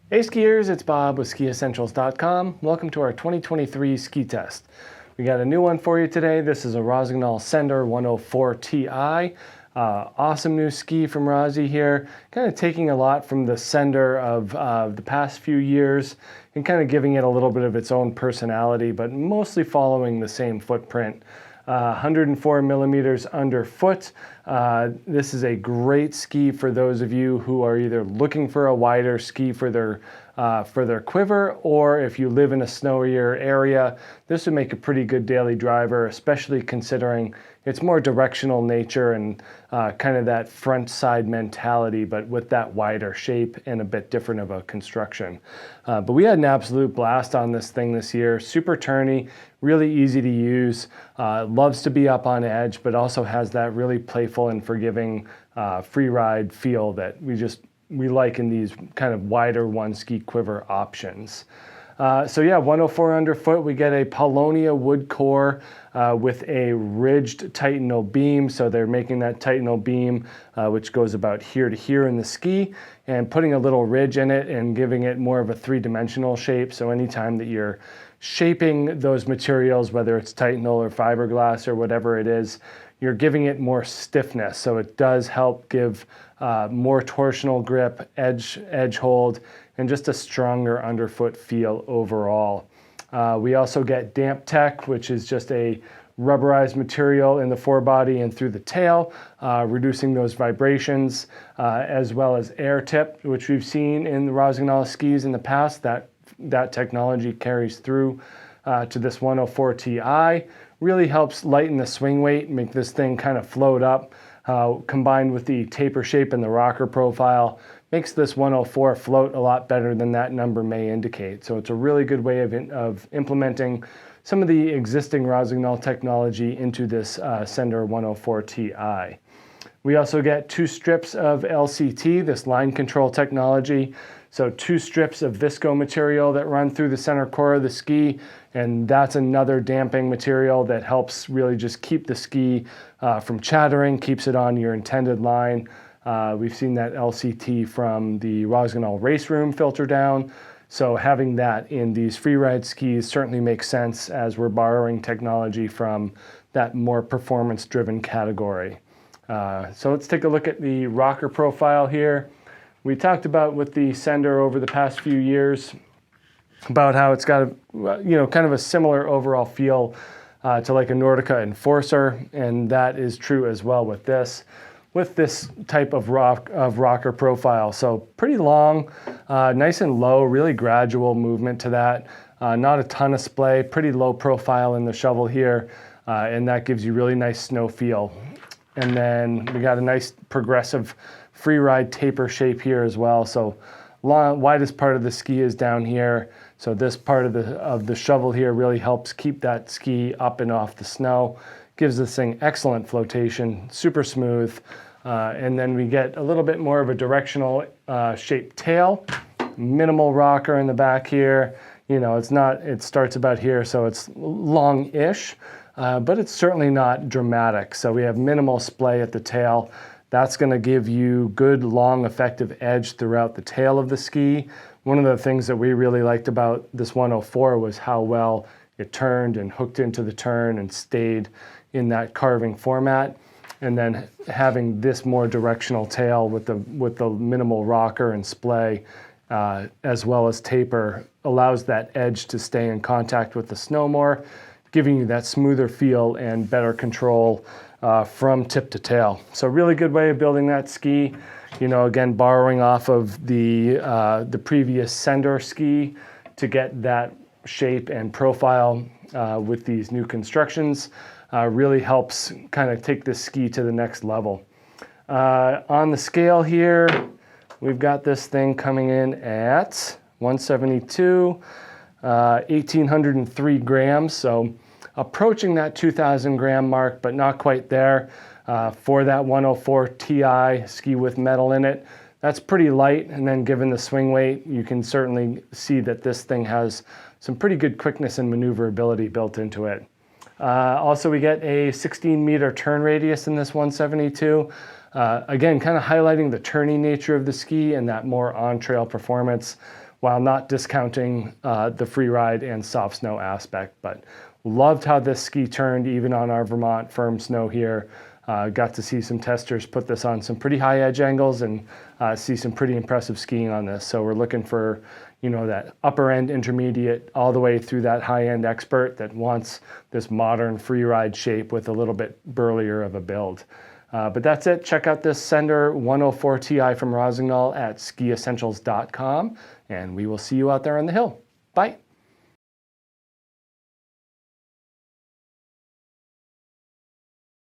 Hey skiers, it's Bob with Skiessentials.com. Welcome to our 2023 ski test. We got a new one for you today. This is a Rossignol Sender 104 Ti. Awesome new ski from Rossi here. Kind of taking a lot from the Sender of the past few years and kind of giving it a little bit of its own personality, but mostly following the same footprint. 104 millimeters underfoot. This is a great ski for those of you who are either looking for a wider ski for their quiver, or if you live in a snowier area, this would make a pretty good daily driver, especially considering its more directional nature and kind of that front side mentality, but with that wider shape and a bit different of a construction. But we had an absolute blast on this thing this year. Super turny, really easy to use, loves to be up on edge, but also has that really playful and forgiving free ride feel that we like in these kind of wider one ski quiver options. So yeah, 104 underfoot, we get a Polonia wood core with a ridged Titanal beam. So they're making that Titanal beam, which goes about here to here in the ski, and putting a little ridge in it and giving it more of a three-dimensional shape. So anytime that you're shaping those materials, whether it's Titanal or fiberglass or whatever it is, you're giving it more stiffness. So it does help give more torsional grip, edge hold, and just a stronger underfoot feel overall. We also get Damp Tech, which is just a rubberized material in the forebody and through the tail, reducing those vibrations, as well as Air Tip, which we've seen in the Rossignol skis in the past. That technology carries through to this 104 Ti. Really helps lighten the swing weight, make this thing kind of float up, combined with the taper shape and the rocker profile. Makes this 104 float a lot better than that number may indicate. So it's a really good way of implementing some of the existing Rossignol technology into this Sender 104 Ti. We also get 2 strips of LCT, this line control technology. So 2 strips of visco material that run through the center core of the ski, and that's another damping material that helps really just keep the ski from chattering, keeps it on your intended line. We've seen that LCT from the Rossignol Race Room filter down, so having that in these freeride skis certainly makes sense as we're borrowing technology from that more performance-driven category. So let's take a look at the rocker profile here. We talked about with the Sender over the past few years about how it's got a, kind of a similar overall feel to like a Nordica Enforcer, and that is true as well with this type of rocker profile. So pretty long, nice and low, really gradual movement to that. Not a ton of splay, pretty low profile in the shovel here, and that gives you really nice snow feel. And then we got a nice progressive free ride taper shape here as well. So widest part of the ski is down here. So this part of the shovel here really helps keep that ski up and off the snow. Gives this thing excellent flotation, super smooth. And then we get a little bit more of a directional shaped tail, minimal rocker in the back here. It starts about here, so it's long-ish, but it's certainly not dramatic. So we have minimal splay at the tail. That's going to give you good, long, effective edge throughout the tail of the ski. One of the things that we really liked about this 104 was how well it turned and hooked into the turn and stayed in that carving format. And then having this more directional tail with the minimal rocker and splay, as well as taper, allows that edge to stay in contact with the snow more, giving you that smoother feel and better control from tip to tail. So really good way of building that ski. Again, borrowing off of the previous Sender ski to get that shape and profile with these new constructions. Really helps kind of take this ski to the next level. On the scale here, we've got this thing coming in at 172, 1,803 grams, so approaching that 2,000 gram mark, but not quite there. For that 104 Ti ski with metal in it, that's pretty light, and then given the swing weight, you can certainly see that this thing has some pretty good quickness and maneuverability built into it. Also, we get a 16-meter turn radius in this 172. Again, kind of highlighting the turning nature of the ski and that more on-trail performance, while not discounting the free ride and soft snow aspect. But loved how this ski turned even on our Vermont firm snow here. Got to see some testers put this on some pretty high edge angles and see some pretty impressive skiing on this. So we're looking for, you know, that upper end intermediate all the way through that high end expert that wants this modern free ride shape with a little bit burlier of a build. But that's it. Check out this Sender 104 Ti from Rossignol at Skiessentials.com, and we will see you out there on the hill. Bye.